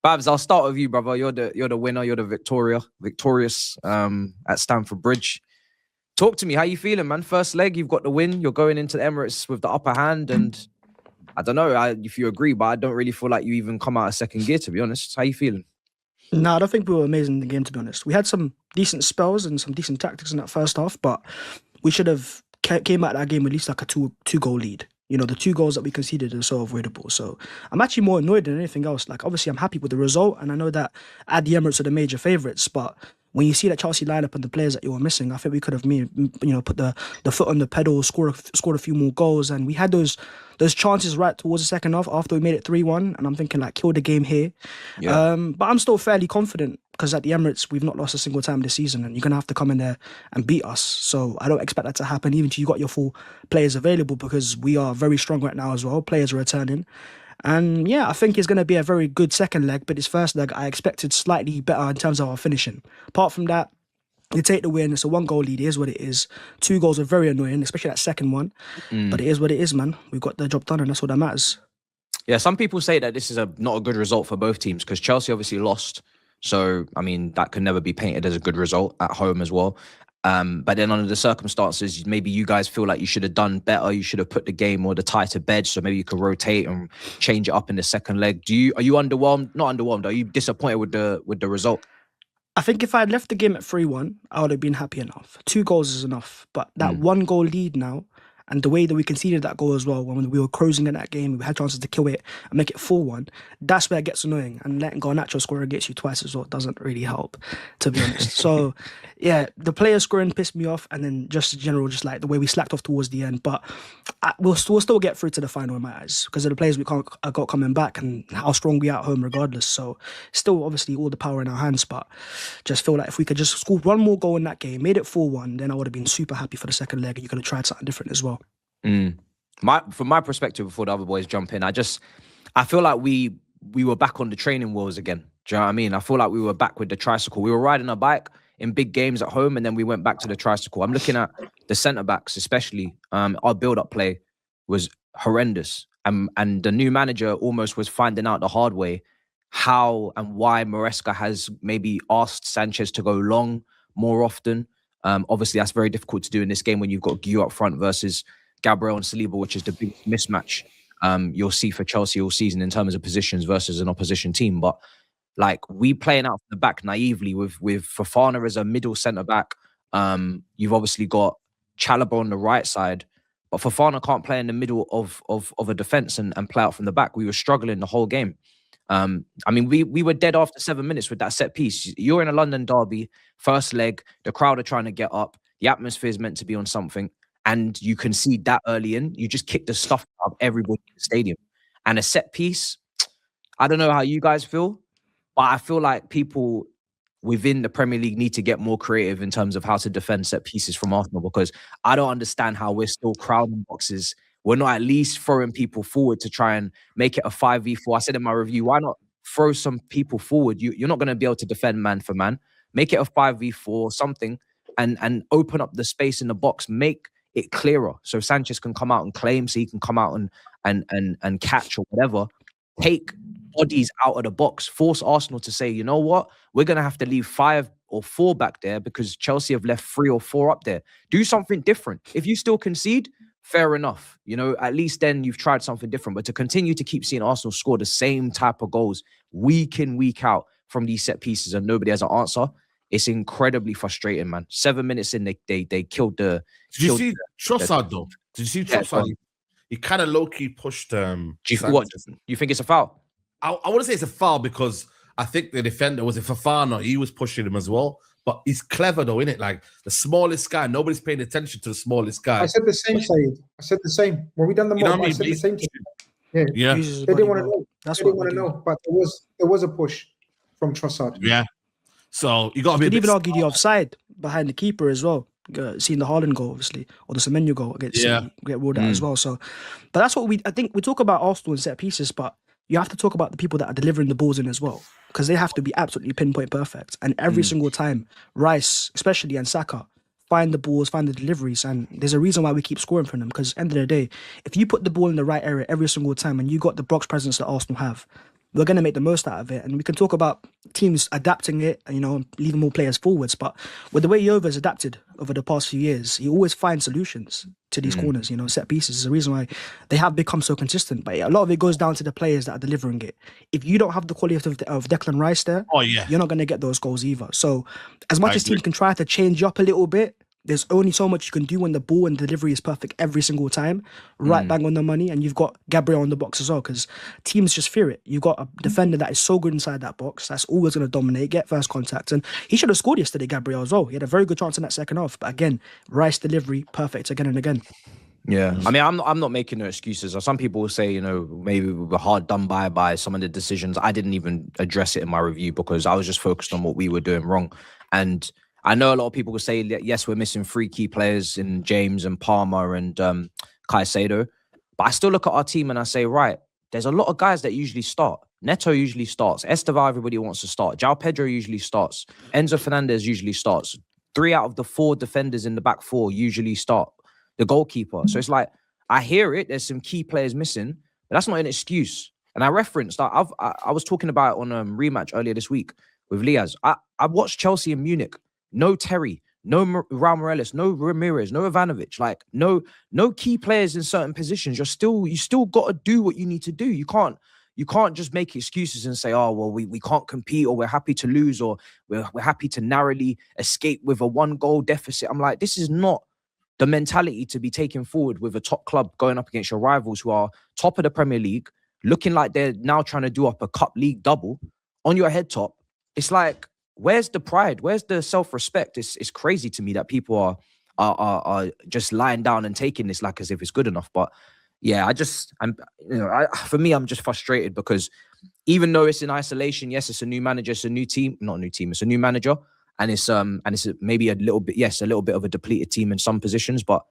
Bhavs, I'll start with you, brother. You're the winner. You're the victorious at Stamford Bridge. Talk to me. How you feeling, man? First leg, you've got the win. You're going into the Emirates with the upper hand, and I don't know if you agree, but I don't really feel like you even come out of second gear, to be honest. How you feeling? No, I don't think we were amazing in the game, to be honest. We had some decent spells and some decent tactics in that first half, but we should have came out of that game with at least like a two goal lead. The 2 goals that we conceded are so avoidable. So I'm actually more annoyed than anything else. Like, obviously, I'm happy with the result, and I know that at the Emirates are the major favourites, but when you see that Chelsea lineup and the players that you were missing, I think we could have put the foot on the pedal, scored a few more goals, and we had those chances right towards the second half after we made it 3-1, and I'm thinking like kill the game here. Yeah. But I'm still fairly confident because at the Emirates we've not lost a single time this season, and you're gonna have to come in there and beat us. So I don't expect that to happen, even if you got your full players available, because we are very strong right now as well. Players are returning. And yeah, I think it's going to be a very good second leg, but his first leg I expected slightly better in terms of our finishing. Apart from that, you take the win. It's a 1 goal lead. It is what it is. 2 goals are very annoying, especially that second one. But it is what it is, man. We've got the job done, and that's what that matters. Yeah, some people say that this is not a good result for both teams because Chelsea obviously lost. So, I mean, that can never be painted as a good result at home as well. But then under the circumstances, maybe you guys feel like you should have done better. You should have put the game or the tie to bed, so maybe you could rotate and change it up in the second leg. Are you underwhelmed? Not underwhelmed. Are you disappointed with the result? I think if I had left the game at 3-1, I would have been happy enough. 2 goals is enough. But that 1 goal lead now, and the way that we conceded that goal as well, when we were cruising in that game, we had chances to kill it and make it 4-1, that's where it gets annoying. And letting Garnacho score against you twice as well doesn't really help, to be honest. So, yeah, the player scoring pissed me off, and then just in general, just like the way we slacked off towards the end. But we'll still get through to the final in my eyes because of the players we got coming back and how strong we are at home regardless. So, still, obviously, all the power in our hands, but just feel like if we could just score 1 more goal in that game, made it 4-1, then I would have been super happy for the second leg, and you could have tried something different as well. From my perspective, before the other boys jump in, I feel like we were back on the training wheels again. Do you know what I mean? I feel like we were back with the tricycle. We were riding a bike in big games at home, and then we went back to the tricycle. I'm looking at the centre backs, especially. Our build-up play was horrendous, and the new manager almost was finding out the hard way how and why Maresca has maybe asked Sanchez to go long more often. Obviously, that's very difficult to do in this game when you've got Guiu up front versus Gabriel and Saliba, which is the big mismatch you'll see for Chelsea all season in terms of positions versus an opposition team. But like we playing out from the back naively with Fofana as a middle centre back. You've obviously got Chalobah on the right side, but Fofana can't play in the middle of a defence and play out from the back. We were struggling the whole game. I mean, we were dead after 7 minutes with that set piece. You're in a London derby, first leg, the crowd are trying to get up, the atmosphere is meant to be on something, and you concede that early in, you just kick the stuff out of everybody in the stadium. And a set piece, I don't know how you guys feel, but I feel like people within the Premier League need to get more creative in terms of how to defend set pieces from Arsenal, because I don't understand how we're still crowding boxes. We're not at least throwing people forward to try and make it a 5v4. I said in my review, why not throw some people forward? You're not going to be able to defend man for man. Make it a 5v4, something, and open up the space in the box. Make it clearer so Sanchez can come out and claim, so he can come out and catch or whatever. Take bodies out of the box. Force Arsenal to say, you know what? We're going to have to leave 5 or 4 back there because Chelsea have left 3 or 4 up there. Do something different. If you still concede, fair enough. You know, at least then you've tried something different. But to continue to keep seeing Arsenal score the same type of goals week in, week out from these set pieces and nobody has an answer, it's incredibly frustrating, man. 7 minutes in, they killed the... Did you see Trossard, though? Did you see Trossard? Yeah, he kind of low-key pushed... Do you think it's a foul? I want to say it's a foul because I think the defender, was it Fofana? He was pushing him as well. But he's clever, though, isn't it? Like, the smallest guy, nobody's paying attention to the smallest guy. I said the same, Saeed. I said the same. When we done the mob, I said the same thing. Yeah. They didn't want to know. They didn't want to know. But there was a push from Trossard. Yeah. So you got to be. You could even argue the offside behind the keeper as well. Seeing the Haaland goal, obviously, or the Semenyo goal against City, get ruled out as well. So, but that's what I think we talk about Arsenal and set pieces, but you have to talk about the people that are delivering the balls in as well, because they have to be absolutely pinpoint perfect. And every single time, Rice, especially, and Saka find the balls, find the deliveries, and there's a reason why we keep scoring from them. Because at the end of the day, if you put the ball in the right area every single time, and you got the box presence that Arsenal have, we're going to make the most out of it. And we can talk about teams adapting it, and, you know, leaving more players forwards. But with the way Jova's adapted over the past few years, he always finds solutions to these corners, you know, set pieces. Is the reason why they have become so consistent. But a lot of it goes down to the players that are delivering it. If you don't have the quality of Declan Rice there, you're not going to get those goals either. So as much as teams can try to change up a little bit, there's only so much you can do when the ball and delivery is perfect every single time, right bang on the money, and you've got Gabriel on the box as well, because teams just fear it. You've got a defender that is so good inside that box, that's always going to dominate, get first contact, and he should have scored yesterday, Gabriel, as well. He had a very good chance in that second half, but again, Rice delivery, perfect again and again. Yeah, I mean, I'm not making no excuses. Some people will say, you know, maybe we were hard done by some of the decisions. I didn't even address it in my review because I was just focused on what we were doing wrong. And I know a lot of people will say, yes, we're missing 3 key players in James and Palmer and Caicedo. But I still look at our team and I say, right, there's a lot of guys that usually start. Neto usually starts. Estevar, everybody wants to start. João Pedro usually starts. Enzo Fernandez usually starts. 3 out of the 4 defenders in the back 4 usually start. The goalkeeper. So it's like, I hear it. There's some key players missing, but that's not an excuse. And I referenced, I was talking about it on Rematch earlier this week with Liaz. I watched Chelsea in Munich. No Terry, no Raul Morales, no Ramirez, no Ivanovic, like no key players in certain positions. You still got to do what you need to do. You can't just make excuses and say, oh, well, we can't compete, or we're happy to lose, or we're happy to narrowly escape with a 1-goal deficit. I'm like, this is not the mentality to be taken forward with a top club going up against your rivals who are top of the Premier League, looking like they're now trying to do up a cup league double on your head top. It's like, where's the pride? Where's the self-respect? It's crazy to me that people are just lying down and taking this like as if it's good enough. But yeah, for me, I'm just frustrated because even though it's in isolation, yes, it's a new manager, it's a new team, not a new team, it's a new manager, and it's maybe a little bit of a depleted team in some positions, but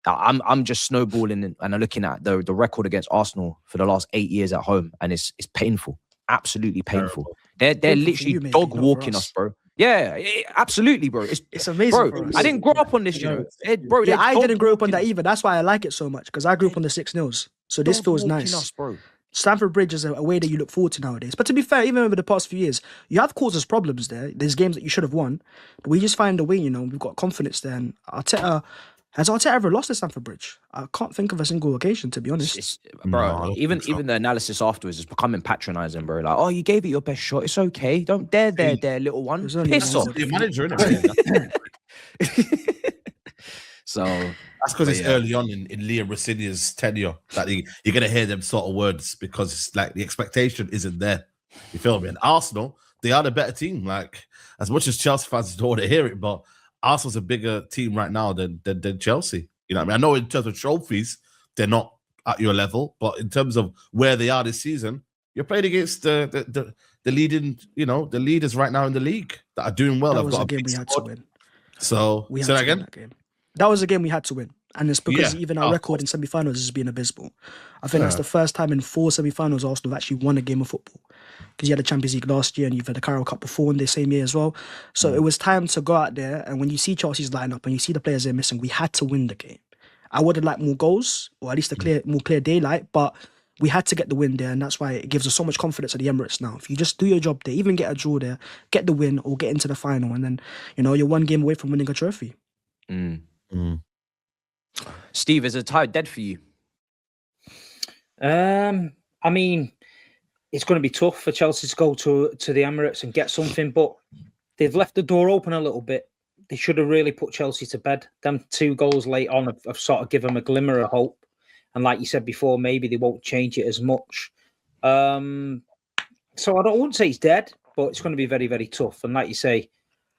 I'm just snowballing and I'm looking at the record against Arsenal for the last 8 years at home, and it's painful. Absolutely painful. They're literally dog walking us, bro. Yeah, absolutely, bro. It's amazing, bro. I didn't grow up on this, you know. I didn't grow up on that either. That's why I like it so much, because I grew up on the 6-0s. So this feels nice. Us, bro. Stamford Bridge is a way that you look forward to nowadays. But to be fair, even over the past few years, you have caused us problems there. There's games that you should have won, but we just find a way, you know. We've got confidence there. And has Arteta ever lost at Stamford Bridge? I can't think of a single occasion, to be honest. Even the analysis afterwards is becoming patronising, bro. Like, oh, you gave it your best shot. It's okay. Don't dare, little one. Piss off. The manager, innit? So that's because it's early on in Liam Rosinia's tenure that you're going to hear them sort of words, because it's like the expectation isn't there. You feel me? And Arsenal, they are the better team. Like, as much as Chelsea fans don't want to hear it, but Arsenal's a bigger team right now than Chelsea. You know what I mean? I know in terms of trophies, they're not at your level, but in terms of where they are this season, you're playing against the leading, you know, the leaders right now in the league that are doing well. That was a game we had to win. So, say that again? That was a game we had to win. And it's because even our record in semi-finals has been abysmal. I think that's the first time in 4 semi-finals Arsenal have actually won a game of football. Because you had the Champions League last year and you've had the Carabao Cup before in the same year as well. So it was time to go out there, and when you see Chelsea's lineup and you see the players they're missing, we had to win the game. I would have liked more goals, or at least more clear daylight, but we had to get the win there, and that's why it gives us so much confidence at the Emirates now. If you just do your job there, even get a draw there, get the win or get into the final, and then, you know, you're 1 game away from winning a trophy. Steve, is the tie dead for you? I mean, it's going to be tough for Chelsea to go to the Emirates and get something, but they've left the door open a little bit. They should have really put Chelsea to bed. Them 2 goals late on have sort of given them a glimmer of hope. And like you said before, maybe they won't change it as much. So I wouldn't say it's dead, but it's going to be very, very tough. And like you say,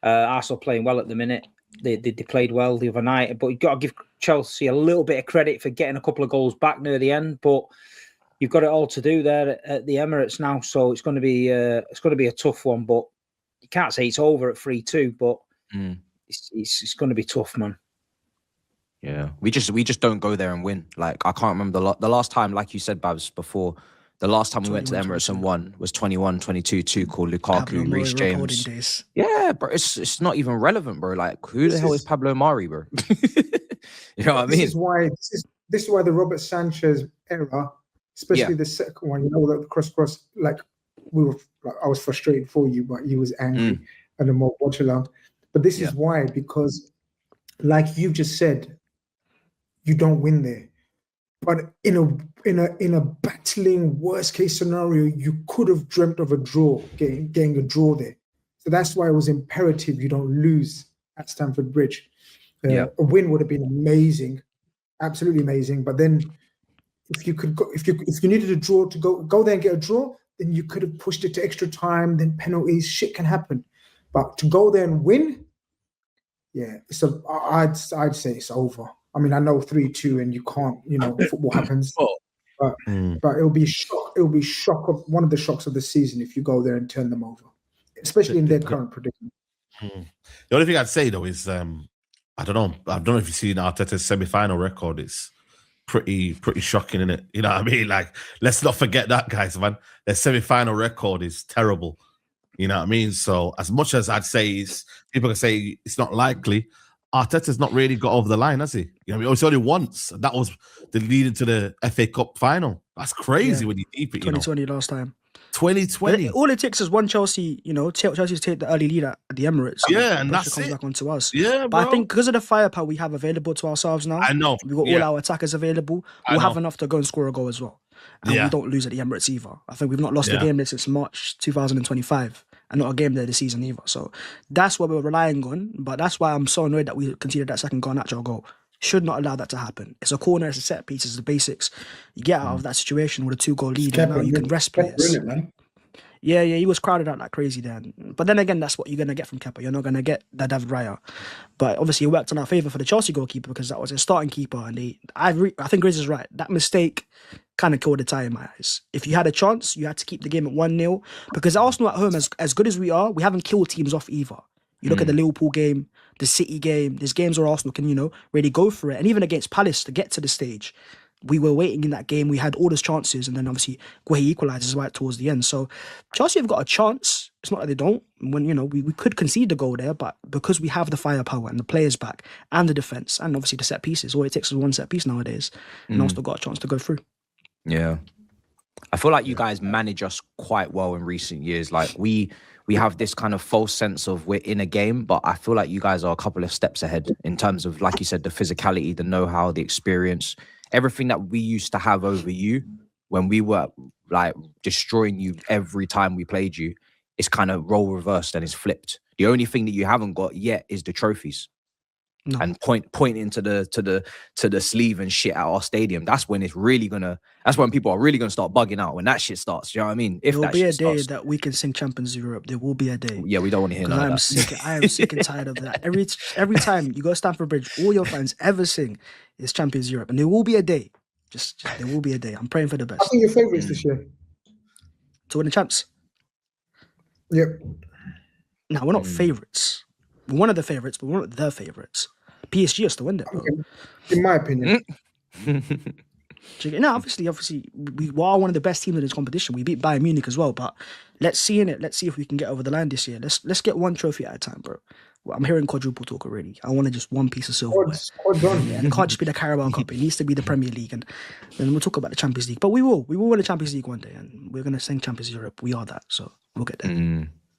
Arsenal playing well at the minute. They played well the other night, but you've got to give Chelsea a little bit of credit for getting a couple of goals back near the end. But you've got it all to do there at the Emirates now, so it's going to be a tough one. But you can't say it's over at 3-2. But it's going to be tough, man. Yeah, we just don't go there and win. Like, I can't remember the last time, like you said, Babs, before. The last time we went to the Emirates and won was 21-22, called Lukaku, Reece James. Yeah, bro, it's not even relevant, bro. Like, who the hell is Pablo Mari, bro? You know what I mean? This is why the Robert Sanchez era especially the second one. You know, that cross. Like I was frustrated for you, but you was angry and the more watch along. But this is why, because like you just said, you don't win there. But in a battling worst case scenario, you could have dreamt of a draw, getting a draw there. So that's why it was imperative you don't lose at Stamford Bridge. A win would have been amazing, absolutely amazing. But then, if you needed a draw to go there and get a draw, then you could have pushed it to extra time. Then penalties, shit can happen. But to go there and win, so I'd say it's over. I mean, I know 3-2, and you can't, football happens. But it'll be shock. It'll be one of the shocks of the season if you go there and turn them over, especially in their current predicament. The only thing I'd say though is, I don't know if you've seen Arteta's semi-final record. It's pretty shocking, isn't it? You know what I mean? Like, let's not forget that, guys, man. Their semi-final record is terrible. You know what I mean? So as much as I'd say people can say it's not likely, Arteta's not really got over the line, has he? You know, it's only once. That was the lead into the FA Cup final. That's crazy when you deep it. 2020 last time. 2020. All it takes is one Chelsea, Chelsea to take the early lead at the Emirates. Yeah, and that's comes back onto us. Yeah, but I think because of the firepower we have available to ourselves now, I know we've got all our attackers available. We'll have enough to go and score a goal as well. And we don't lose at the Emirates either. I think we've not lost a game there since March 2025. And not a game there this season either. So that's what we're relying on. But that's why I'm so annoyed that we conceded that second Garnacho goal. Should not allow that to happen. It's a corner, it's a set piece, it's the basics. You get out of that situation with a 2-goal lead, and now you can rest players. Yeah, he was crowded out like crazy then. But then again, that's what you're going to get from Kepa. You're not going to get that David Raya. But obviously it worked in our favour for the Chelsea goalkeeper because that was a starting keeper. And I think Grizz is right. That mistake kind of killed the tie in my eyes. If you had a chance, you had to keep the game at 1-0. Because Arsenal at home, as good as we are, we haven't killed teams off either. You look at the Liverpool game, the City game, there's games where Arsenal can, really go for it. And even against Palace to get to the stage, we were waiting in that game. We had all those chances, and then obviously Guehi equalises right towards the end. So Chelsea have got a chance. It's not that they don't. When we could concede the goal there, but because we have the firepower and the players back and the defence and obviously the set pieces, all it takes is one set piece nowadays, and Arsenal got a chance to go through. Yeah, I feel like you guys manage us quite well in recent years. Like we have this kind of false sense of we're in a game, but I feel like you guys are a couple of steps ahead in terms of, like you said, the physicality, the know-how, the experience. Everything that we used to have over you when we were like destroying you every time we played you, it's kind of role reversed and it's flipped. The only thing that you haven't got yet is the trophies. No. And pointing to the sleeve and shit at our stadium. That's when that's when people are really gonna start bugging out, when that shit starts. You know what I mean? There will be a day that we can sing Champions Europe. There will be a day. Yeah, we don't want to hear that. I am sick and tired of that. Every time you go to Stamford Bridge, all your fans ever sing is Champions Europe. And there will be a day. Just there will be a day. I'm praying for the best. I think your favourites this year. To win the champs? Yep. No, we're not favourites. We're one of the favourites, but we're not the favourites. PSG has to win that, bro. In my opinion. No, obviously, we are one of the best teams in this competition. We beat Bayern Munich as well, but let's see if we can get over the line this year. Let's get one trophy at a time, bro. Well, I'm hearing quadruple talk already. I want just one piece of silverware. And it can't just be the Carabao Cup. It needs to be the Premier League, and then we'll talk about the Champions League. But we will win the Champions League one day, and we're gonna sing Champions Europe. We are that, so we'll get there.